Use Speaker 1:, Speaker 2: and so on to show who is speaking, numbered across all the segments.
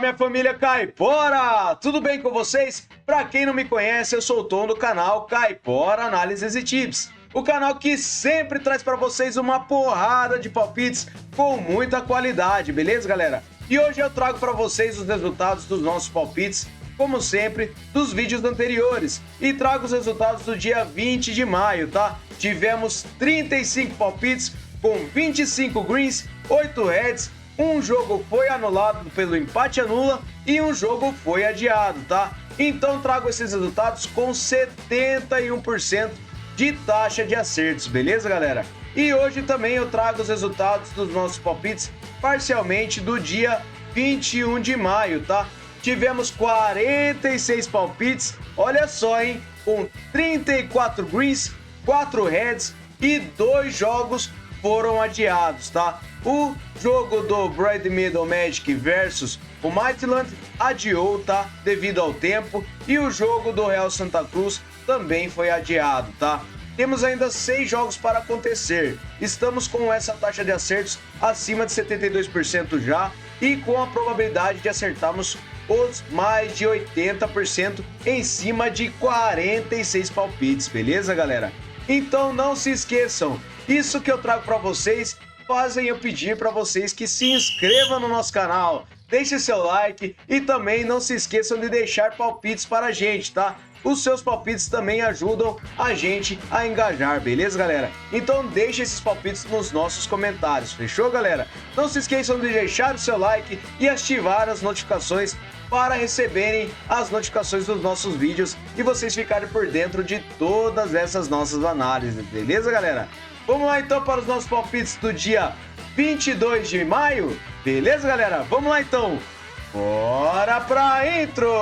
Speaker 1: minha família Caipora! Tudo bem com vocês? Para quem não me conhece, eu sou o Tom do canal Caipora Análises e Tips. O canal que sempre traz para vocês uma porrada de palpites com muita qualidade, beleza, galera? E hoje eu trago para vocês os resultados dos nossos palpites, como sempre, dos vídeos anteriores. E trago os resultados do dia 20 de maio, tá? Tivemos 35 palpites com 25 greens, 8 reds, um jogo foi anulado pelo empate anula e um jogo foi adiado, tá? Então trago esses resultados com 71% de taxa de acertos, beleza, galera? E hoje também eu trago os resultados dos nossos palpites parcialmente do dia 21 de maio, tá? Tivemos 46 palpites, olha só, hein? Com 34 greens, 4 reds e 2 jogos foram adiados, tá? O jogo do Brad Middle Magic versus o Maitland adiou, tá? Devido ao tempo. E o jogo do Real Santa Cruz também foi adiado, tá? Temos ainda 6 jogos para acontecer. Estamos com essa taxa de acertos acima de 72% já e com a probabilidade de acertarmos os mais de 80% em cima de 46 palpites, beleza, galera? Então não se esqueçam, isso que eu trago para vocês fazem eu pedir para vocês que se inscrevam no nosso canal, deixe seu like e também não se esqueçam de deixar palpites para a gente, tá? Os seus palpites também ajudam a gente a engajar, beleza, galera? Então deixe esses palpites nos nossos comentários, fechou, galera? Não se esqueçam de deixar o seu like e ativar as notificações para receberem as notificações dos nossos vídeos e vocês ficarem por dentro de todas essas nossas análises, beleza, galera? Vamos lá então para os nossos palpites do dia 22 de maio, beleza, galera? Vamos lá então, bora pra intro!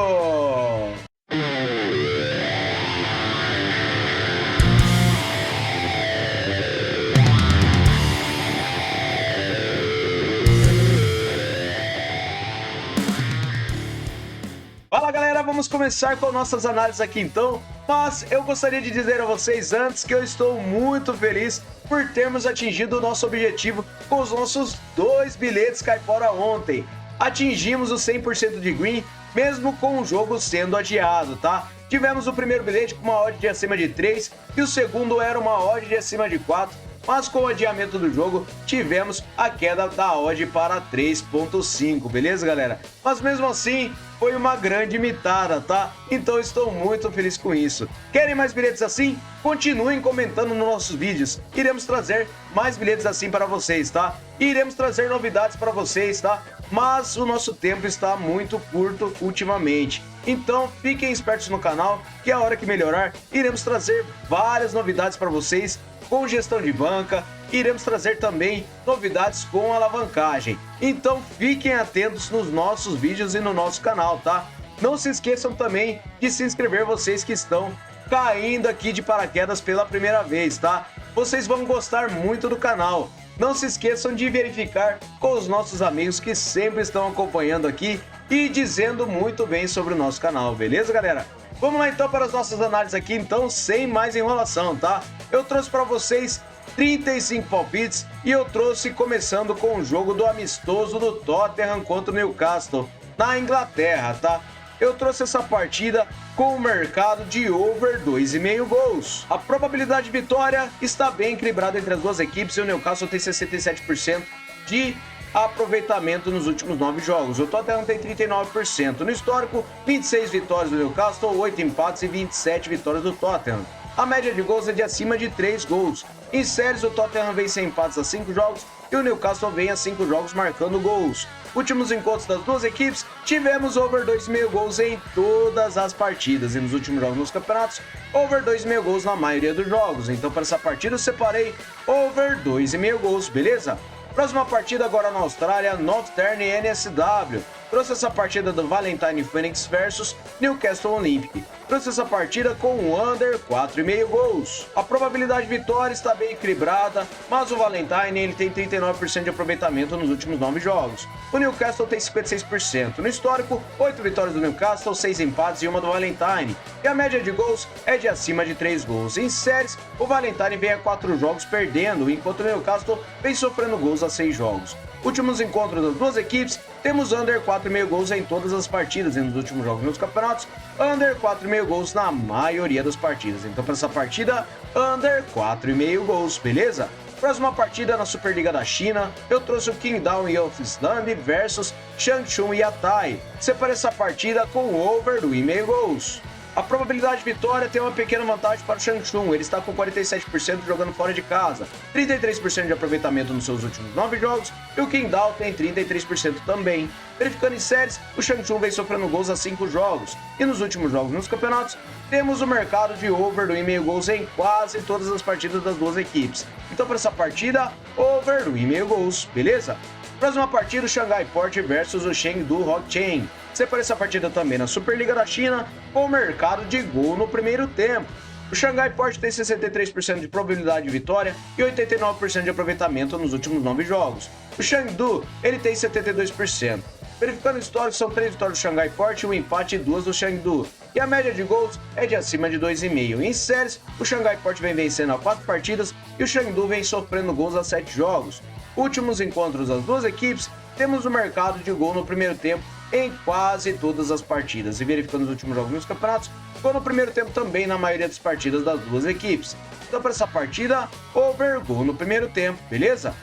Speaker 1: Fala, galera, vamos começar com nossas análises aqui então, mas eu gostaria de dizer a vocês antes que eu estou muito feliz por termos atingido o nosso objetivo com os nossos 2 bilhetes Caipora ontem. Atingimos o 100% de green, mesmo com o jogo sendo adiado, tá? Tivemos o primeiro bilhete com uma odd de acima de 3 e o segundo era uma odd de acima de 4, mas com o adiamento do jogo tivemos a queda da odd para 3.5, beleza, galera? Mas mesmo assim, foi uma grande mitada, tá? Então estou muito feliz com isso. Querem mais bilhetes assim? Continuem comentando nos nossos vídeos. Iremos trazer mais bilhetes assim para vocês, tá? E iremos trazer novidades para vocês, tá? Mas o nosso tempo está muito curto ultimamente. Então fiquem espertos no canal, que a hora que melhorar, iremos trazer várias novidades para vocês com gestão de banca, iremos trazer também novidades com alavancagem. Então fiquem atentos nos nossos vídeos e no nosso canal, tá? Não se esqueçam também de se inscrever, vocês que estão caindo aqui de paraquedas pela primeira vez, tá? Vocês vão gostar muito do canal. Não se esqueçam de verificar com os nossos amigos que sempre estão acompanhando aqui e dizendo muito bem sobre o nosso canal, beleza, galera? Vamos lá então para as nossas análises aqui, então, sem mais enrolação, tá? Eu trouxe para vocês 35 palpites e eu trouxe começando com o jogo do amistoso do Tottenham contra o Newcastle, na Inglaterra, tá? Eu trouxe essa partida com o mercado de over 2,5 gols. A probabilidade de vitória está bem equilibrada entre as duas equipes e o Newcastle tem 67% de aproveitamento nos últimos 9 jogos. O Tottenham tem 39%. No histórico, 26 vitórias do Newcastle, 8 empates e 27 vitórias do Tottenham. A média de gols é de acima de 3 gols. Em séries, o Tottenham vem sem empates a 5 jogos e o Newcastle vem a 5 jogos marcando gols. Últimos encontros das duas equipes, tivemos over 2,5 gols em todas as partidas. E nos últimos jogos nos campeonatos, over 2,5 gols na maioria dos jogos. Então, para essa partida, eu separei over 2,5 gols, beleza? Próxima partida agora na Austrália, Northern NSW. Trouxe essa partida do Valentine Phoenix versus Newcastle Olympic. Trouxe essa partida com um under 4,5 gols. A probabilidade de vitória está bem equilibrada, mas o Valentine ele tem 39% de aproveitamento nos últimos 9 jogos. O Newcastle tem 56%. No histórico, 8 vitórias do Newcastle, 6 empates e uma do Valentine. E a média de gols é de acima de 3 gols. Em séries, o Valentine vem a 4 jogos perdendo, enquanto o Newcastle vem sofrendo gols a 6 jogos. Últimos encontros das duas equipes, temos under 4,5 gols em todas as partidas e nos últimos jogos nos campeonatos, under 4,5 gols na maioria das partidas. Então para essa partida, under 4,5 gols, beleza? Próxima partida na Superliga da China, eu trouxe o Qingdao Youthland versus Changchun Yatai. Separei essa partida com over do 1,5 gols. A probabilidade de vitória tem uma pequena vantagem para o Changchun, ele está com 47% jogando fora de casa, 33% de aproveitamento nos seus últimos 9 jogos, e o Qingdao tem 33% também. Verificando em séries, o Changchun vem sofrendo gols há 5 jogos, e nos últimos jogos nos campeonatos, temos o mercado de over do 1,5 gols em quase todas as partidas das duas equipes. Então para essa partida, over do 1,5 gols, beleza? Próxima partida, o Shanghai Port versus o Chengdu Hockchain. Separei essa partida também na Superliga da China, com o mercado de gol no primeiro tempo. O Shanghai Port tem 63% de probabilidade de vitória e 89% de aproveitamento nos últimos 9 jogos. O Chengdu, ele tem 72%. Verificando o histórico, são 3 vitórias do Shanghai Port, um empate e 2 do Chengdu. E a média de gols é de acima de 2,5. Em séries, o Shanghai Port vem vencendo há 4 partidas e o Chengdu vem sofrendo gols há 7 jogos. Últimos encontros das duas equipes, temos o mercado de gol no primeiro tempo em quase todas as partidas. E verificando os últimos jogos nos campeonatos, gol no primeiro tempo também na maioria das partidas das duas equipes. Então para essa partida, over gol no primeiro tempo, beleza?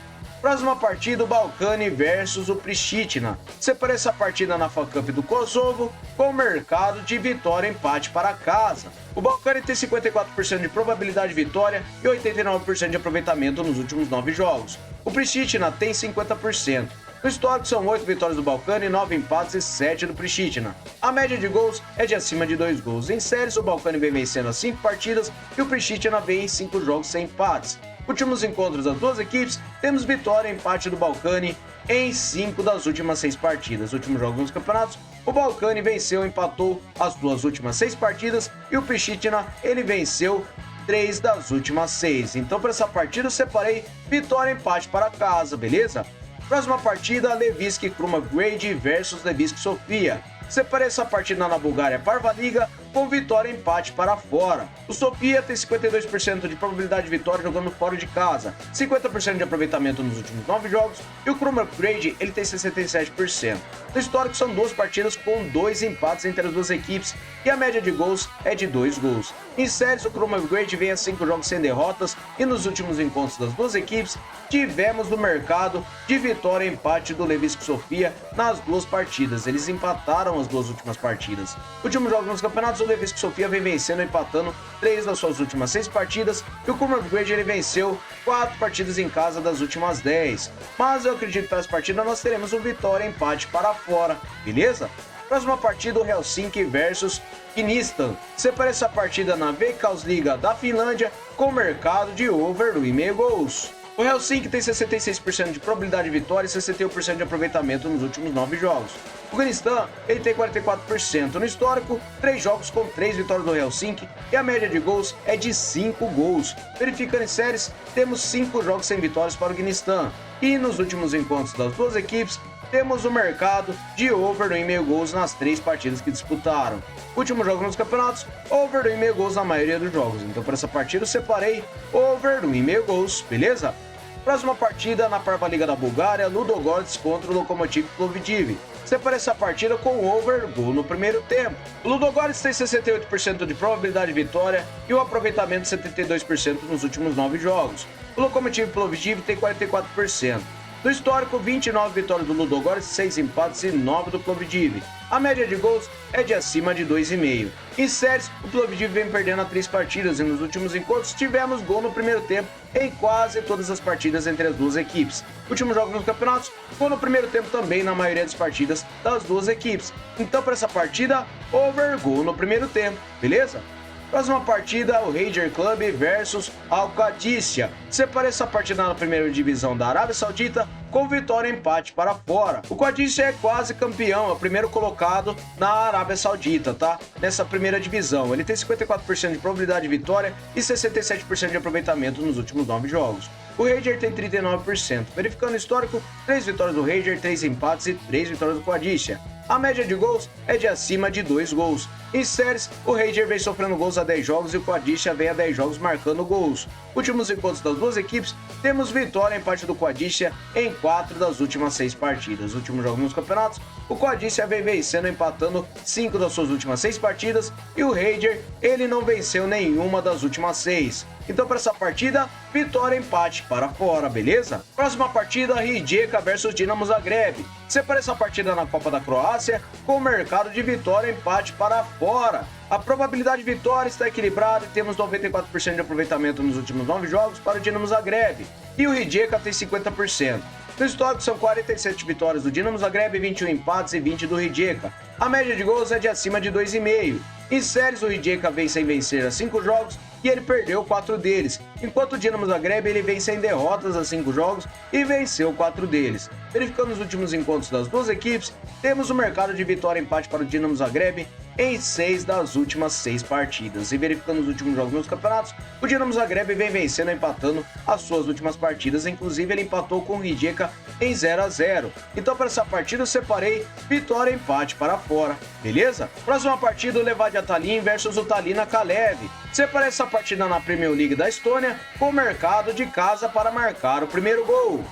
Speaker 1: Próxima partida, o Balkani versus o Pristina. Separei essa partida na FA Cup do Kosovo com o mercado de vitória e empate para casa. O Balkani tem 54% de probabilidade de vitória e 89% de aproveitamento nos últimos 9 jogos. O Pristina tem 50%. No histórico são 8 vitórias do Balkani, 9 empates e 7 do Pristina. A média de gols é de acima de 2 gols. Em séries, o Balkani vem vencendo as 5 partidas e o Pristina vem em 5 jogos sem empates. Últimos encontros das duas equipes, temos vitória e empate do Balkani em 5 das últimas 6 partidas. Últimos jogos nos campeonatos, o Balkani venceu e empatou as duas últimas 6 partidas e o Pristina, ele venceu 3 das últimas 6. Então para essa partida eu separei vitória e empate para casa, beleza? Próxima partida, Levski Krumov-Grade versus Levski Sofia. Separei essa partida na Bulgária Parva Liga com vitória e empate para fora. O Sofia tem 52% de probabilidade de vitória jogando fora de casa, 50% de aproveitamento nos últimos 9 jogos e o Krumov-Grade ele tem 67%. No histórico são 2 partidas com 2 empates entre as duas equipes e a média de gols é de 2 gols. Em séries, o Krumov-Grade vem a 5 jogos sem derrotas e nos últimos encontros das duas equipes tivemos no mercado de vitória e empate do Levski Sofia nas 2 partidas. Eles empataram as 2 últimas partidas. Últimos jogos nos campeonatos, o Levski Sofia vem vencendo e empatando 3 das suas últimas 6 partidas e o Krumov-Grade ele venceu 4 partidas em casa das últimas 10. Mas eu acredito que para essa partida nós teremos um vitória e empate para fora, beleza? Próxima partida, o Helsinki versus Knistan. Separei essa partida na Veikkausliga da Finlândia com mercado de over do 1,5 gols. O Helsinki tem 66% de probabilidade de vitória e 61% de aproveitamento nos últimos 9 jogos. O Knistan ele tem 44%. No histórico, 3 jogos com 3 vitórias do Helsinki e a média de gols é de 5 gols. Verificando em séries, temos 5 jogos sem vitórias para o Knistan. E nos últimos encontros das duas equipes, temos o mercado de over do 1,5 gols nas 3 partidas que disputaram. Último jogo nos campeonatos, over do 1,5 gols na maioria dos jogos. Então para essa partida eu separei over do 1,5 gols, beleza? Próxima partida na Parva Liga da Bulgária, Ludogorets contra o Lokomotiv Plovdiv. Separei essa partida com over gol no primeiro tempo. O Ludogorets tem 68% de probabilidade de vitória e o aproveitamento de 72% nos últimos 9 jogos. O Lokomotiv Plovdiv tem 44%. No histórico, 29 vitórias do Ludogorets, 6 empates e 9 do Plovdiv. A média de gols é de acima de 2,5. Em séries, o Plovdiv vem perdendo a 3 partidas e nos últimos encontros tivemos gol no primeiro tempo em quase todas as partidas entre as duas equipes. Últimos jogos nos campeonatos, gol no primeiro tempo também na maioria das partidas das duas equipes. Então para essa partida, over gol no primeiro tempo, beleza? Próxima partida, o Ranger Club versus Al-Qadisiyah. Separei essa partida na primeira divisão da Arábia Saudita com vitória e empate para fora. O Qadisiyah é quase campeão, é o primeiro colocado na Arábia Saudita, tá? Nessa primeira divisão. Ele tem 54% de probabilidade de vitória e 67% de aproveitamento nos últimos 9 jogos. O Ranger tem 39%. Verificando o histórico, 3 vitórias do Ranger, 3 empates e 3 vitórias do Qadisiyah. a média de gols é de acima de 2 gols. Em séries, o Ranger vem sofrendo gols há 10 jogos e o Quadisha vem há 10 jogos marcando gols. Últimos encontros das duas equipes, temos vitória em parte do Quadisha em 4 das últimas 6 partidas. Últimos jogos nos campeonatos, o Quadisha vem vencendo, empatando 5 das suas últimas 6 partidas e o Ranger, ele não venceu nenhuma das últimas 6. Então, para essa partida, vitória, empate para fora, beleza? Próxima partida, Rijeka versus Dinamo Zagreb. Separa essa partida na Copa da Croácia com o mercado de vitória, empate para fora. A probabilidade de vitória está equilibrada e temos 94% de aproveitamento nos últimos 9 jogos para o Dinamo Zagreb. E o Rijeka tem 50%. No histórico são 47 vitórias do Dinamo Zagreb, 21 empates e 20 do Rijeka. A média de gols é de acima de 2,5. Em séries, o Rijeka vem sem vencer a 5 jogos e ele perdeu 4 deles, enquanto o Dinamo Zagreb ele vem sem derrotas a 5 jogos e venceu 4 deles. Verificando os últimos encontros das duas equipes, temos o mercado de vitória e empate para o Dinamo Zagreb em 6 das últimas 6 partidas. E verificando os últimos jogos nos campeonatos, o Dinamo Zagreb vem vencendo e empatando as suas últimas partidas, inclusive ele empatou com o Rijeka em 0-0. Então para essa partida eu separei vitória e empate para fora, beleza? Próxima partida, o Levadia Tallinn versus o Tallinna Kalev. Separei essa partida na Premier League da Estônia com o mercado de casa para marcar o primeiro gol.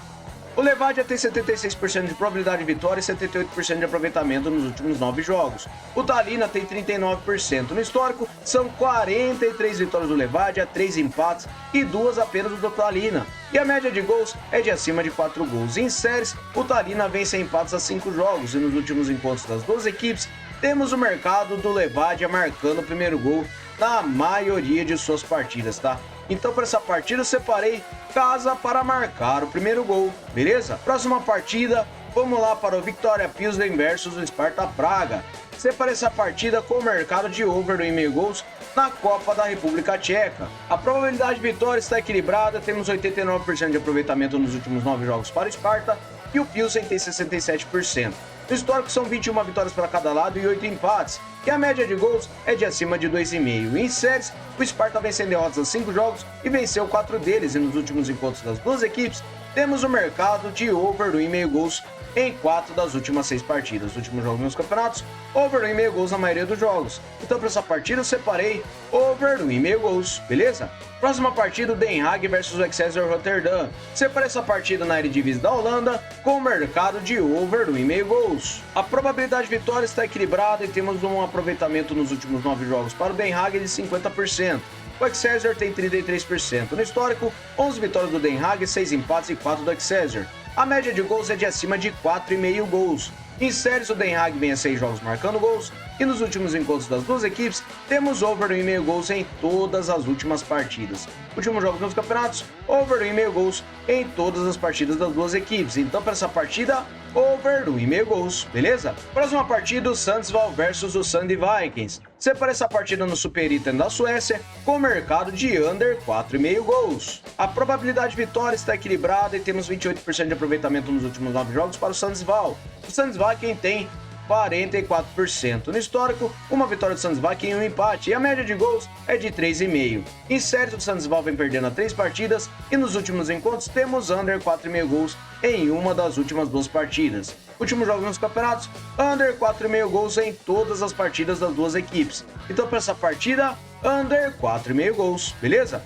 Speaker 1: O Levadia tem 76% de probabilidade de vitória e 78% de aproveitamento nos últimos 9 jogos. O Tallinna tem 39%. No histórico, são 43 vitórias do Levadia, 3 empates e 2 apenas do Tallinna. E a média de gols é de acima de 4 gols. Em séries, o Tallinna vem sem empates a 5 jogos e nos últimos encontros das duas equipes, temos o mercado do Levadia marcando o primeiro gol na maioria de suas partidas, tá? Então, para essa partida, eu separei casa para marcar o primeiro gol, beleza? Próxima partida, vamos lá para o Viktoria Pilsen versus o Sparta Praga. Separei essa partida com o mercado de over 1,5 gols na Copa da República Tcheca. A probabilidade de vitória está equilibrada, temos 89% de aproveitamento nos últimos 9 jogos para o Sparta e o Pilsen tem 67%. No histórico são 21 vitórias para cada lado e 8 empates, e a média de gols é de acima de 2,5. Em séries, o Sparta vem sem derrotas a 5 jogos e venceu 4 deles, e nos últimos encontros das duas equipes, temos o mercado de over 1,5 gols em 4 das últimas 6 partidas. Os últimos jogos nos campeonatos, over 1,5 gols na maioria dos jogos. Então, para essa partida, eu separei over 1,5 gols, beleza? Próxima partida, o Den Haag versus o Excelsior Rotterdam. Separei essa partida na Eredivisie da Holanda com o mercado de over 1,5 gols. A probabilidade de vitória está equilibrada e temos um aproveitamento nos últimos 9 jogos para o Den Haag de 50%. O Excelsior tem 33%. No histórico, 11 vitórias do Den Haag, 6 empates e 4 do Excelsior. A média de gols é de acima de 4,5 gols. Em séries, o Den Haag vem a 6 jogos marcando gols, e nos últimos encontros das duas equipes, temos over 1,5 gols em todas as últimas partidas. Últimos jogos nos campeonatos, over 1,5 gols em todas as partidas das duas equipes. Então, para essa partida, over 1,5 gols, beleza? Próxima partida, o Sundsvall versus o Sundy Vikings. Separa essa partida no Superettan da Suécia com o mercado de under 4,5 gols. A probabilidade de vitória está equilibrada e temos 28% de aproveitamento nos últimos 9 jogos para o Sundsvall. O Sundsvall quem tem 44%. No histórico, uma vitória do Sundsvall e um empate, e a média de gols é de 3,5. Em séries, o Sundsvall vem perdendo a 3 partidas, e nos últimos encontros temos under 4,5 gols em uma das últimas 2 partidas. Últimos jogos nos campeonatos, under 4,5 gols em todas as partidas das duas equipes. Então, para essa partida, under 4,5 gols, beleza?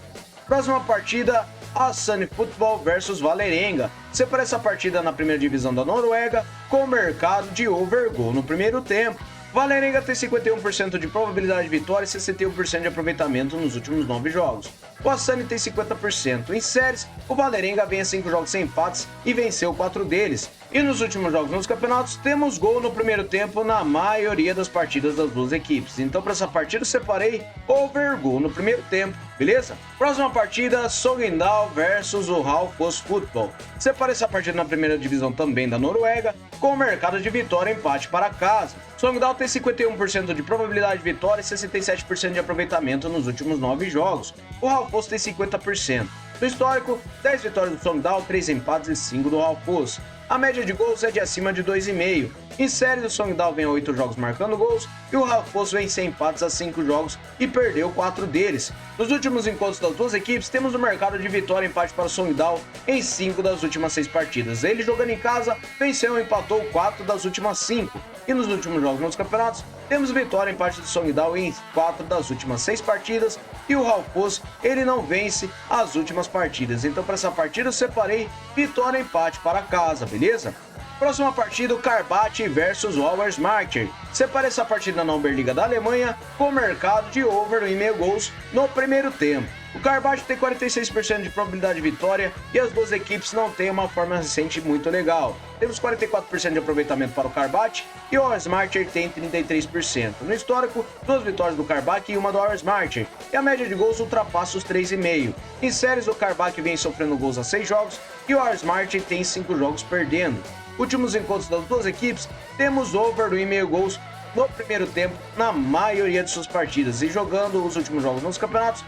Speaker 1: Próxima partida, a Sunny Football versus Vålerenga. Separa essa partida na primeira divisão da Noruega com o mercado de over gol no primeiro tempo. Vålerenga tem 51% de probabilidade de vitória e 61% de aproveitamento nos últimos 9 jogos. O Asani tem 50%. Em séries, o Vålerenga vem a 5 jogos sem empates e venceu 4 deles. E nos últimos jogos nos campeonatos, temos gol no primeiro tempo na maioria das partidas das duas equipes. Então, para essa partida, eu separei over gol no primeiro tempo, beleza? Próxima partida, Sogndal versus o Raufoss Fotball. Separei essa partida na primeira divisão também da Noruega, com o mercado de vitória e empate para casa. Sogndal tem 51% de probabilidade de vitória e 67% de aproveitamento nos últimos 9 jogos. O Raufoss tem 50%. No histórico, 10 vitórias do Sogndal, 3 empates e 5 do Raufoss. A média de gols é de acima de 2,5. Em séries, o Sogndal vem a 8 jogos marcando gols e o Raufoss vem sem empates a 5 jogos e perdeu 4 deles. Nos últimos encontros das duas equipes, temos o mercado de vitória e empate para o Sogndal em 5 das últimas 6 partidas. Ele, jogando em casa, venceu e empatou 4 das últimas 5. E nos últimos jogos nos campeonatos, temos vitória em parte do Songdao em 4 das últimas 6 partidas. E o Halfos, ele não vence as últimas partidas. Então para essa partida eu separei vitória e empate para casa, beleza? Próxima partida, o Karbach versus o Auersmacher. Separei essa partida na Oberliga da Alemanha com mercado de over 1,5 gols no primeiro tempo. O Karbach tem 46% de probabilidade de vitória e as duas equipes não têm uma forma recente muito legal. Temos 44% de aproveitamento para o Karbach e o Auersmacher tem 33%. No histórico, 2 vitórias do Karbach e uma do Auersmacher. E a média de gols ultrapassa os 3,5. Em séries, o Karbach vem sofrendo gols a 6 jogos e o Auersmacher tem 5 jogos perdendo. Últimos encontros das duas equipes, temos over 1,5 gols no primeiro tempo na maioria de suas partidas. E jogando os últimos jogos nos campeonatos,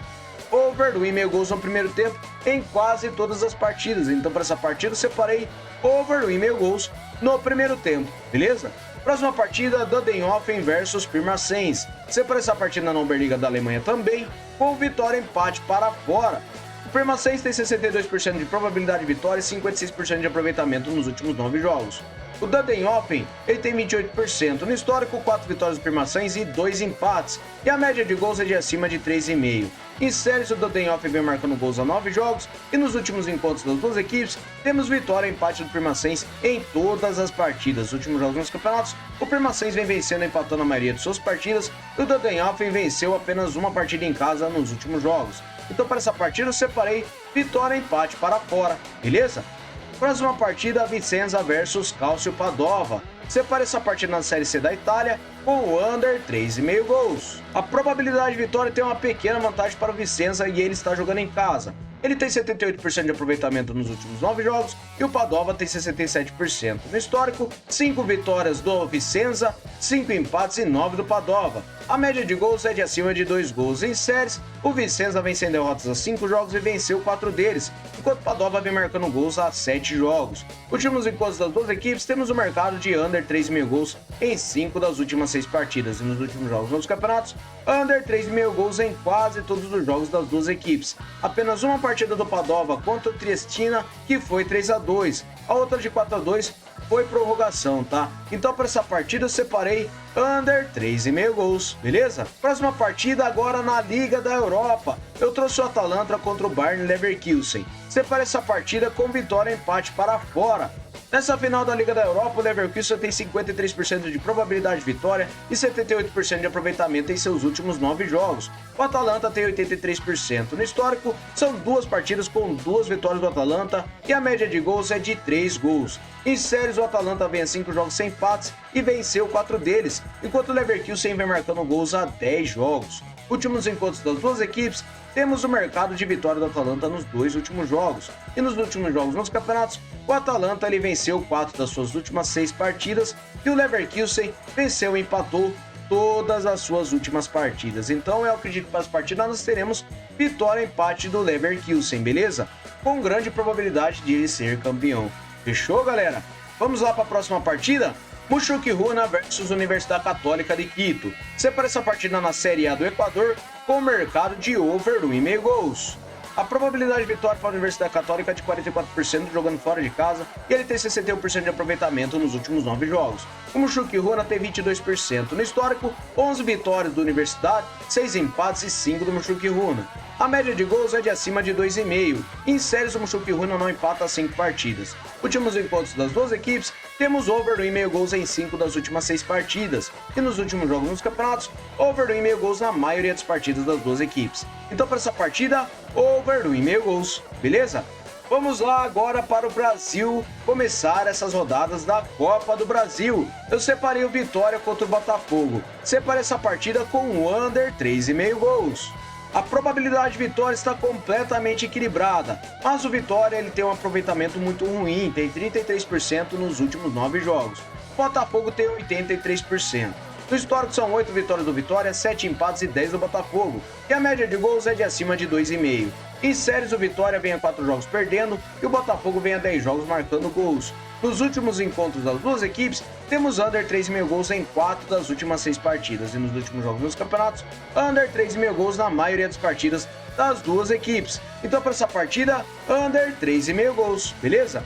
Speaker 1: over 1,5 gols no primeiro tempo em quase todas as partidas. Então para essa partida eu separei over 1,5 gols no primeiro tempo, beleza? Próxima partida, Dudenhofen versus Pirmasens. Separei essa partida na Oberliga da Alemanha também, com vitória e empate para fora. O Pirmasens tem 62% de probabilidade de vitória e 56% de aproveitamento nos últimos 9 jogos. O Dudenhofen, ele tem 28%. No histórico, 4 vitórias do Pirmasens e 2 empates. E a média de gols é de acima de 3,5. Em séries, o Dudenhofen vem marcando gols a 9 jogos. E nos últimos encontros das duas equipes, temos vitória e empate do Pirmasens em todas as partidas. Nos últimos jogos nos campeonatos, o Pirmasens vem vencendo e empatando a maioria de suas partidas. E o Dudenhofen venceu apenas uma partida em casa nos últimos jogos. Então para essa partida eu separei vitória e empate para fora, beleza? Próxima partida, Vicenza versus Calcio Padova. Separei essa partida na Série C da Itália com o under 3,5 gols. A probabilidade de vitória tem uma pequena vantagem para o Vicenza e ele está jogando em casa. Ele tem 78% de aproveitamento nos últimos 9 jogos e o Padova tem 67%. No histórico, 5 vitórias do Vicenza, 5 empates e 9 do Padova. A média de gols é de acima de 2 gols. Em séries, o Vicenza vem sem derrotas a 5 jogos e venceu 4 deles, enquanto o Padova vem marcando gols a 7 jogos. Últimos encontros das duas equipes, temos o mercado de under 3,5 gols em 5 das últimas 6 partidas. E nos últimos jogos nos campeonatos, under 3,5 gols em quase todos os jogos das duas equipes. Apenas uma partida do Padova contra o Triestina, que foi 3-2. A outra de 4-2 foi prorrogação, tá? Então para essa partida eu separei under 3,5 gols, beleza? Próxima partida agora na Liga da Europa. Eu trouxe o Atalanta contra o Bayer Leverkusen. Separei essa partida com vitória e empate para fora. Nessa final da Liga da Europa, o Leverkusen tem 53% de probabilidade de vitória e 78% de aproveitamento em seus últimos 9 jogos. O Atalanta tem 83%. No histórico, são 2 partidas com 2 vitórias do Atalanta e a média de gols é de 3 gols. Em séries, o Atalanta vem a 5 jogos sem empates e venceu 4 deles, enquanto o Leverkusen vem marcando gols a 10 jogos. Últimos encontros das duas equipes, temos o mercado de vitória do Atalanta nos 2 últimos jogos. E nos últimos jogos nos campeonatos, o Atalanta ele venceu 4 das suas últimas 6 partidas e o Leverkusen venceu e empatou todas as suas últimas partidas. Então eu acredito que para as partidas nós teremos vitória e empate do Leverkusen, beleza? Com grande probabilidade de ele ser campeão. Fechou, galera? Vamos lá para a próxima partida? Mushuc Runa versus Universidade Católica de Quito. Separa essa partida na Série A do Equador com o mercado de over 1,5 gols. A probabilidade de vitória para a Universidade Católica é de 44% jogando fora de casa e ele tem 61% de aproveitamento nos últimos 9 jogos. O Mushuc Runa tem 22%. No histórico, 11 vitórias do Universidade, 6 empates e 5 do Mushuc Runa. A média de gols é de acima de 2,5. Em séries, o Mushuc Runa não empata 5 partidas. Últimos encontros das duas equipes, temos over 1,5 gols em 5 das últimas 6 partidas. E nos últimos jogos nos campeonatos, over 1,5 gols na maioria das partidas das duas equipes. Então para essa partida, over 1,5 gols, beleza? Vamos lá agora para o Brasil começar essas rodadas da Copa do Brasil. Eu separei o Vitória contra o Botafogo. Separei essa partida com um under 3,5 gols. A probabilidade de vitória está completamente equilibrada, mas o Vitória ele tem um aproveitamento muito ruim, tem 33% nos últimos 9 jogos. O Botafogo tem 83%. No histórico são 8 vitórias do Vitória, 7 empates e 10 do Botafogo, e a média de gols é de acima de 2,5. Em séries, o Vitória vem a 4 jogos perdendo e o Botafogo vem a 10 jogos marcando gols. Nos últimos encontros das duas equipes, temos under 3,5 gols em 4 das últimas 6 partidas. E nos últimos jogos nos campeonatos, under 3,5 gols na maioria das partidas das duas equipes. Então para essa partida, under 3,5 gols, beleza?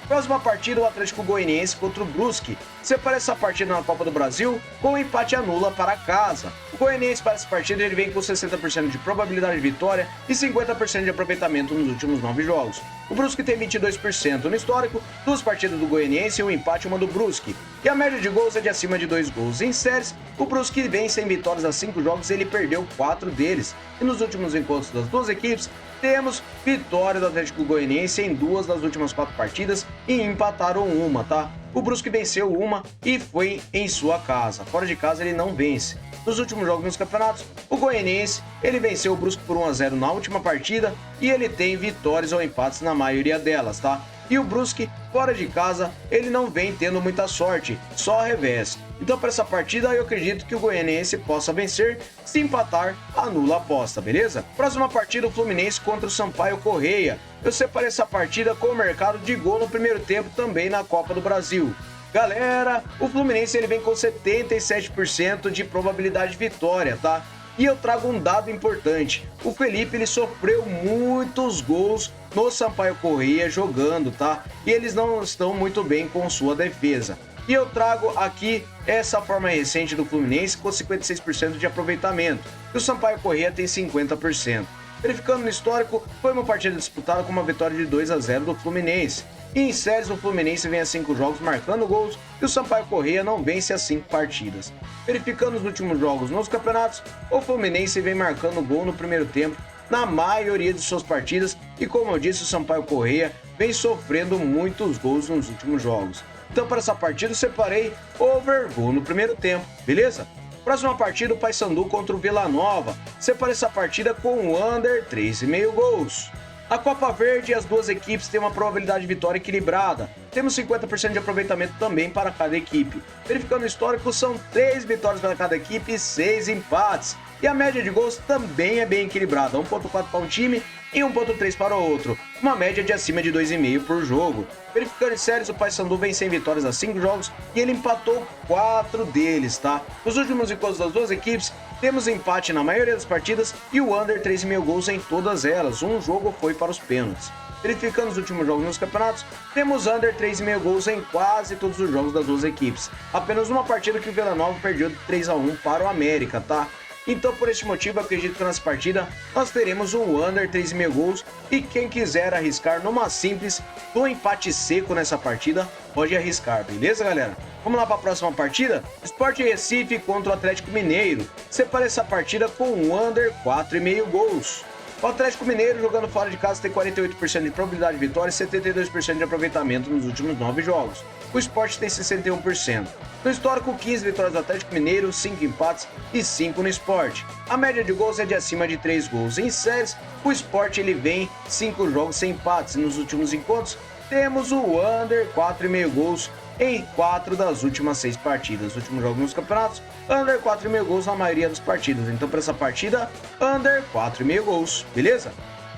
Speaker 1: Próxima partida, o Atlético Goianiense contra o Brusque. Separa essa partida na Copa do Brasil com um empate anula para casa. O Goianiense para essa partida ele vem com 60% de probabilidade de vitória e 50% de aproveitamento nos últimos 9 jogos. O Brusque tem 22% no histórico, 2 partidas do Goianiense e um empate uma do Brusque. E a média de gols é de acima de 2 gols. Em séries, o Brusque vem sem vitórias há 5 jogos e ele perdeu 4 deles. E nos últimos encontros das duas equipes, temos vitória do Atlético Goianiense em 2 das últimas 4 partidas e empataram uma, tá? O Brusque venceu uma e foi em sua casa. Fora de casa ele não vence. Nos últimos jogos nos campeonatos, o Goianiense ele venceu o Brusque por 1-0 na última partida e ele tem vitórias ou empates na maioria delas, tá? E o Brusque, fora de casa, ele não vem tendo muita sorte, só revés. Então para essa partida eu acredito que o Goianiense possa vencer, se empatar, anula a aposta, beleza? Próxima partida, o Fluminense contra o Sampaio Corrêa. Eu separei essa partida com o mercado de gol no primeiro tempo também na Copa do Brasil. Galera, o Fluminense ele vem com 77% de probabilidade de vitória, tá? E eu trago um dado importante. O Felipe ele sofreu muitos gols no Sampaio Corrêa jogando, tá? E eles não estão muito bem com sua defesa. E eu trago aqui essa forma recente do Fluminense com 56% de aproveitamento. E o Sampaio Corrêa tem 50%. Verificando no histórico, foi uma partida disputada com uma vitória de 2-0 do Fluminense. E em séries, o Fluminense vem a 5 jogos marcando gols e o Sampaio Corrêa não vence a 5 partidas. Verificando os últimos jogos nos campeonatos, o Fluminense vem marcando gol no primeiro tempo na maioria de suas partidas e, como eu disse, o Sampaio Corrêa vem sofrendo muitos gols nos últimos jogos. Então, para essa partida, eu separei over gol no primeiro tempo, beleza? Próxima partida, o Paysandu contra o Vila Nova. Separei essa partida com o under 3,5 gols. A Copa Verde, as duas equipes têm uma probabilidade de vitória equilibrada. Temos 50% de aproveitamento também para cada equipe. Verificando o histórico, são 3 vitórias para cada equipe e 6 empates. E a média de gols também é bem equilibrada, 1,4 para um time e 1,3 para o outro, uma média de acima de 2,5 por jogo. Verificando em séries, o Paysandu vem sem vitórias há 5 jogos e ele empatou 4 deles, tá? Nos últimos encontros das duas equipes, temos empate na maioria das partidas e o under 3,5 gols em todas elas, um jogo foi para os pênaltis. Verificando os últimos jogos nos campeonatos, temos under 3,5 gols em quase todos os jogos das duas equipes. Apenas uma partida que o Vila Nova perdeu de 3-1 para o América, tá? Então, por este motivo, acredito que nessa partida nós teremos um under 3,5 gols e quem quiser arriscar numa simples do empate seco nessa partida, pode arriscar, beleza, galera? Vamos lá para a próxima partida? Sport Recife contra o Atlético Mineiro. Separa essa partida com um under 4,5 gols. O Atlético Mineiro, jogando fora de casa, tem 48% de probabilidade de vitória e 72% de aproveitamento nos últimos 9 jogos. O Sport tem 61%. No histórico, 15 vitórias do Atlético Mineiro, 5 empates e 5 no Sport. A média de gols é de acima de 3 gols. Em séries, o Sport ele vem 5 jogos sem empates. Nos últimos encontros, temos o under 4,5 gols em 4 das últimas 6 partidas. Últimos jogos nos campeonatos, under 4,5 gols na maioria das partidas. Então, para essa partida, under 4,5 gols, beleza?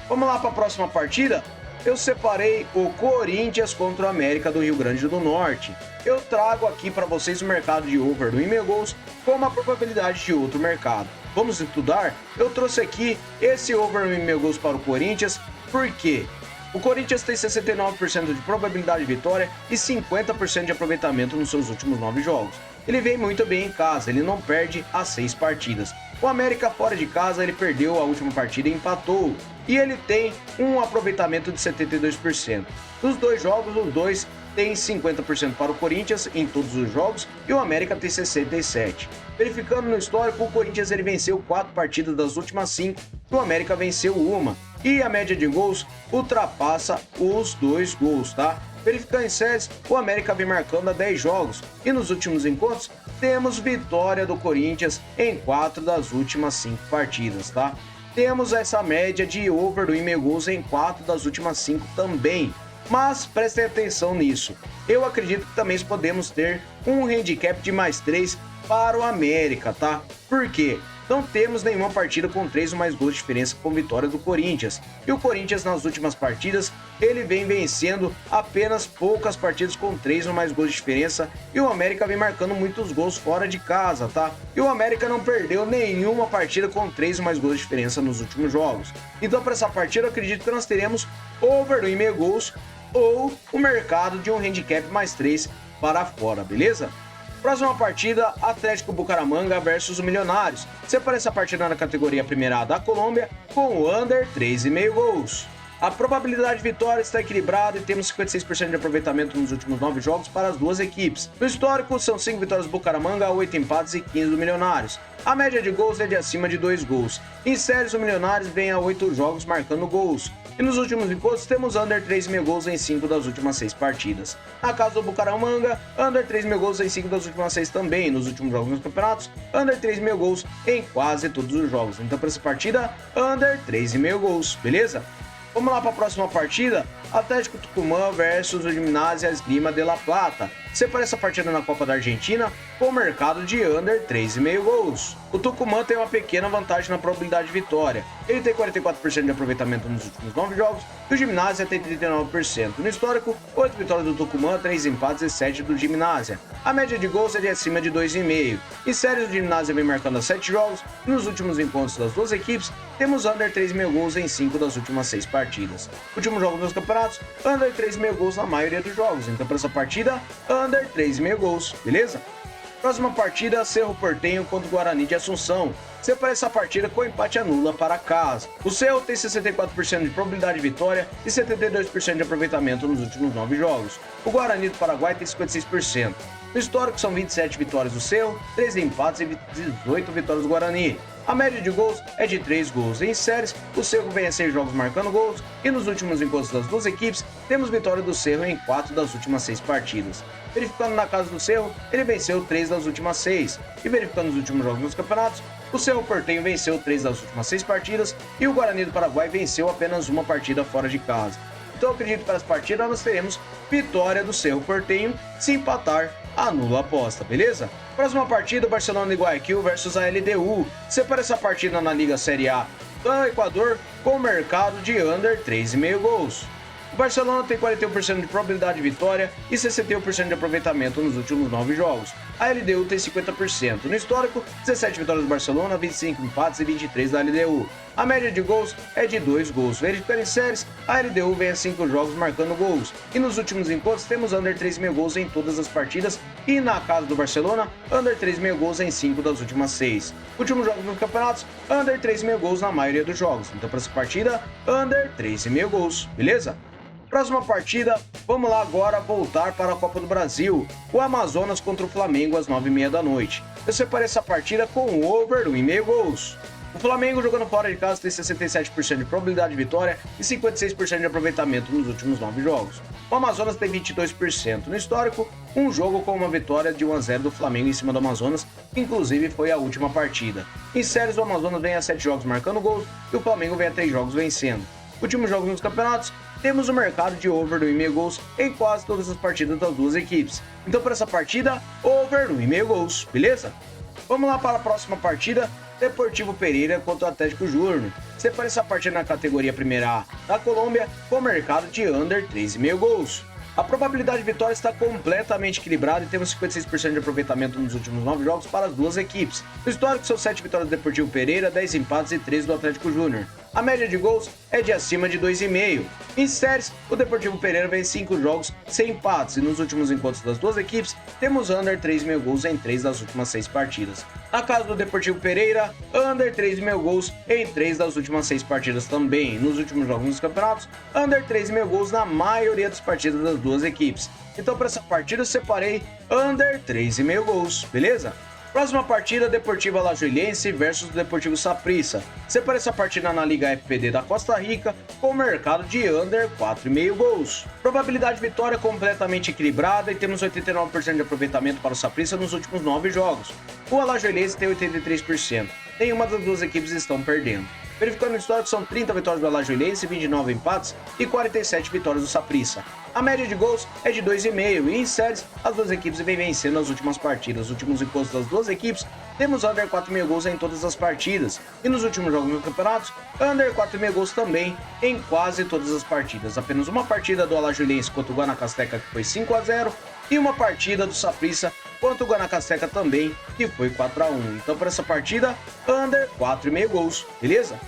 Speaker 1: Vamos lá para a próxima partida? Eu separei o Corinthians contra o América do Rio Grande do Norte. Eu trago aqui para vocês o mercado de over do 1,5 gols com uma probabilidade de outro mercado. Vamos estudar? Eu trouxe aqui esse over 1,5 gols para o Corinthians, por quê? O Corinthians tem 69% de probabilidade de vitória e 50% de aproveitamento nos seus últimos 9 jogos. Ele vem muito bem em casa, ele não perde as 6 partidas. O América fora de casa, ele perdeu a última partida e empatou. E ele tem um aproveitamento de 72%. Nos 2 jogos, os dois têm 50% para o Corinthians em todos os jogos e o América tem 67%. Verificando no histórico, o Corinthians ele venceu 4 partidas das últimas 5 e o América venceu uma. E a média de gols ultrapassa os 2 gols, tá? Verificando em séries, o América vem marcando há 10 jogos e nos últimos encontros temos vitória do Corinthians em 4 das últimas 5 partidas, tá? Temos essa média de over do 1,5 gols em 4 das últimas 5 também. Mas prestem atenção nisso. Eu acredito que também podemos ter um handicap de mais 3 para o América, tá? Por quê? Não temos nenhuma partida com 3 ou mais gols de diferença com vitória do Corinthians. E o Corinthians nas últimas partidas, ele vem vencendo apenas poucas partidas com 3 ou mais gols de diferença. E o América vem marcando muitos gols fora de casa, tá? E o América não perdeu nenhuma partida com 3 ou mais gols de diferença nos últimos jogos. Então para essa partida eu acredito que nós teremos over do 1,5 gols ou o mercado de um handicap mais 3 para fora, beleza? Próxima partida, Atlético Bucaramanga versus o Milionários. Separa essa partida na categoria Primeira A da Colômbia com o under 3,5 gols. A probabilidade de vitória está equilibrada e temos 56% de aproveitamento nos últimos 9 jogos para as duas equipes. No histórico, são 5 vitórias do Bucaramanga, 8 empates e 15 do Milionários. A média de gols é de acima de 2 gols. Em séries, o Milionários vem a 8 jogos marcando gols. E nos últimos encontros, temos under 3,5 gols em 5 das últimas 6 partidas. Na casa do Bucaramanga, under 3,5 gols em 5 das últimas 6 também. Nos últimos jogos nos campeonatos, under 3,5 gols em quase todos os jogos. Então, para essa partida, under 3,5 gols, beleza? Vamos lá para a próxima partida, Atlético Tucumã versus o Gimnasia Esgrima de La Plata. Separa essa partida na Copa da Argentina com o mercado de under 3,5 gols. O Tucumã tem uma pequena vantagem na probabilidade de vitória. Ele tem 44% de aproveitamento nos últimos 9 jogos e o Gimnasia tem 39%. No histórico, 8 vitórias do Tucumã, 3 empates e 7 do Gimnasia. A média de gols é de acima de 2,5. Em séries, o Gimnasia vem marcando 7 jogos e nos últimos encontros das duas equipes, temos under 3,5 gols em 5 das últimas 6 partidas. Últimos jogos dos campeonatos, under 3,5 gols na maioria dos jogos. Então, para essa partida, under 3,5 gols, beleza? Próxima partida, Cerro Porteño contra o Guarani de Assunção. Separa essa partida com empate anula para casa. O Cerro tem 64% de probabilidade de vitória e 72% de aproveitamento nos últimos 9 jogos. O Guarani do Paraguai tem 56%. No histórico são 27 vitórias do Cerro, 13 empates e 18 vitórias do Guarani. A média de gols é de 3 gols. Em séries, o Cerro vem a 6 jogos marcando gols e nos últimos encontros das duas equipes, temos vitória do Cerro em 4 das últimas 6 partidas. Verificando na casa do Cerro, ele venceu 3 das últimas 6. E verificando os últimos jogos nos campeonatos, o Cerro Porteño venceu 3 das últimas 6 partidas e o Guarani do Paraguai venceu apenas uma partida fora de casa. Então eu acredito que para essa partida nós teremos vitória do Cerro Porteño. Se empatar, anula a aposta, beleza? Próxima partida, Barcelona de Guayaquil versus a LDU. Separa essa partida na Liga Série A do Equador com o mercado de under 3,5 gols. O Barcelona tem 41% de probabilidade de vitória e 61% de aproveitamento nos últimos 9 jogos. A LDU tem 50%. No histórico, 17 vitórias do Barcelona, 25 empates e 23 da LDU. A média de gols é de 2 gols. Verificando em séries, a LDU vem a 5 jogos marcando gols. E nos últimos encontros, temos under 3,5 gols em todas as partidas. E na casa do Barcelona, under 3,5 gols em 5 das últimas 6. Últimos jogos nos campeonatos, under 3,5 gols na maioria dos jogos. Então, para essa partida, under 3,5 gols. Beleza? Próxima partida, vamos lá agora voltar para a Copa do Brasil. O Amazonas contra o Flamengo às 9h30 da noite. Eu separei essa partida com o over 1,5 gols. O Flamengo jogando fora de casa tem 67% de probabilidade de vitória e 56% de aproveitamento nos últimos 9 jogos. O Amazonas tem 22%. No histórico, um jogo com uma vitória de 1-0 do Flamengo em cima do Amazonas, que inclusive foi a última partida. Em séries, o Amazonas vem a 7 jogos marcando gols e o Flamengo vem a 3 jogos vencendo. Últimos jogos nos campeonatos, temos o mercado de over 1,5 gols em quase todas as partidas das duas equipes. Então, para essa partida, over 1,5 gols, beleza? Vamos lá para a próxima partida, Deportivo Pereira contra o Atlético Júnior. Separa essa partida na categoria Primeira A da Colômbia com o mercado de under 3,5 gols. A probabilidade de vitória está completamente equilibrada e temos 56% de aproveitamento nos últimos 9 jogos para as duas equipes. No histórico são 7 vitórias do Deportivo Pereira, 10 empates e 13 do Atlético Júnior. A média de gols é de acima de 2,5. Em séries, o Deportivo Pereira vem 5 jogos sem empates e nos últimos encontros das duas equipes, temos under 3,5 gols em 3 das últimas 6 partidas. Na casa do Deportivo Pereira, under 3,5 gols em 3 das últimas 6 partidas também. Nos últimos jogos dos campeonatos, under 3,5 gols na maioria das partidas das duas equipes. Então, para essa partida, eu separei under 3,5 gols, beleza? Próxima partida, Deportivo Alajuelense versus Deportivo Saprissa. Separa essa partida na Liga FPD da Costa Rica com o mercado de under 4,5 gols. Probabilidade de vitória completamente equilibrada e temos 89% de aproveitamento para o Saprissa nos últimos 9 jogos. O Alajuelense tem 83%. Nenhuma das duas equipes estão perdendo. Verificando o histórico, são 30 vitórias do Alajuelense, 29 empates e 47 vitórias do Saprissa. A média de gols é de 2,5 e em séries, as duas equipes vêm vencendo as últimas partidas. Nos últimos encontros das duas equipes, temos under 4,5 gols em todas as partidas. E nos últimos jogos nos campeonatos, under 4,5 gols também em quase todas as partidas. Apenas uma partida do Alajuelense contra o Guanacasteca, que foi 5-0, e uma partida do Saprissa contra o Guanacasteca também, que foi 4-1. Então, para essa partida, under 4,5 gols, beleza?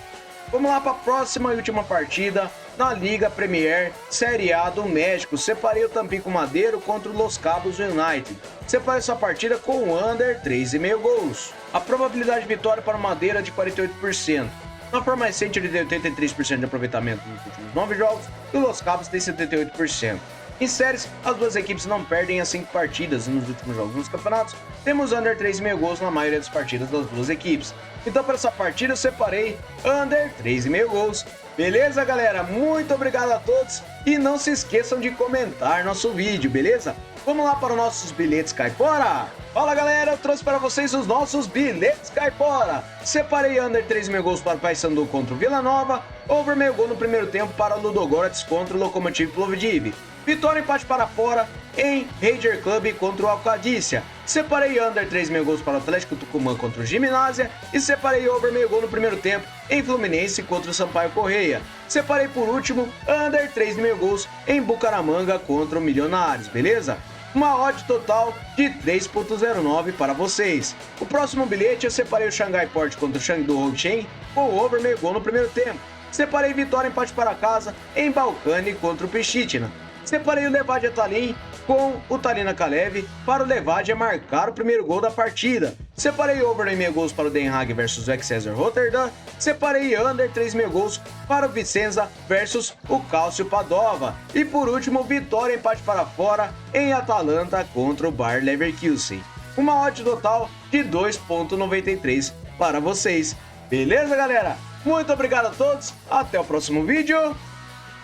Speaker 1: Vamos lá para a próxima e última partida, na Liga Premier Série A do México. Separei o Tampico Madeiro contra o Los Cabos United. Separei essa partida com o under 3,5 gols. A probabilidade de vitória para o Madeira é de 48%. Na forma recente ele tem 83% de aproveitamento nos últimos 9 jogos e o Los Cabos tem 78%. Em séries, as duas equipes não perdem as 5 partidas nos últimos jogos nos campeonatos. Temos under 3,5 gols na maioria das partidas das duas equipes. Então para essa partida eu separei under 3,5 gols. Beleza, galera? Muito obrigado a todos e não se esqueçam de comentar nosso vídeo, beleza? Vamos lá para os nossos bilhetes caipora? Fala, galera, eu trouxe para vocês os nossos bilhetes caipora. Separei under 3,5 gols para o Paysandu contra o Vila Nova, over meio gol no primeiro tempo para o Ludogorets contra o Lokomotiv Plovdiv. Vitória e empate para fora em Ranger Club contra o Alcadícia. Separei under 3,5 gols para o Atlético Tucumã contra o Gimnásia e separei over meio gol no primeiro tempo em Fluminense contra o Sampaio Correia. Separei por último under 3,5 gols em Bucaramanga contra o Milionários, beleza? Uma odd total de 3,09 para vocês. O próximo bilhete eu separei o Xangai Port contra o Chengdu Hongchen com over meio gol no primeiro tempo. Separei vitória e empate para casa em Balcani contra o Pichitina. Separei o Levadia Tallinn com o Tallinna Kalev para o Levadia marcar o primeiro gol da partida. Separei over 1,5 gols para o Den Haag versus o Excelsior Rotterdam. Separei under 3,5 gols para o Vicenza versus o Calcio Padova. E por último, vitória e empate para fora em Atalanta contra o Bayer Leverkusen. Uma odd total de 2,93 para vocês. Beleza, galera? Muito obrigado a todos. Até o próximo vídeo.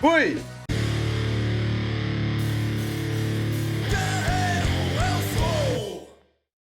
Speaker 1: Fui!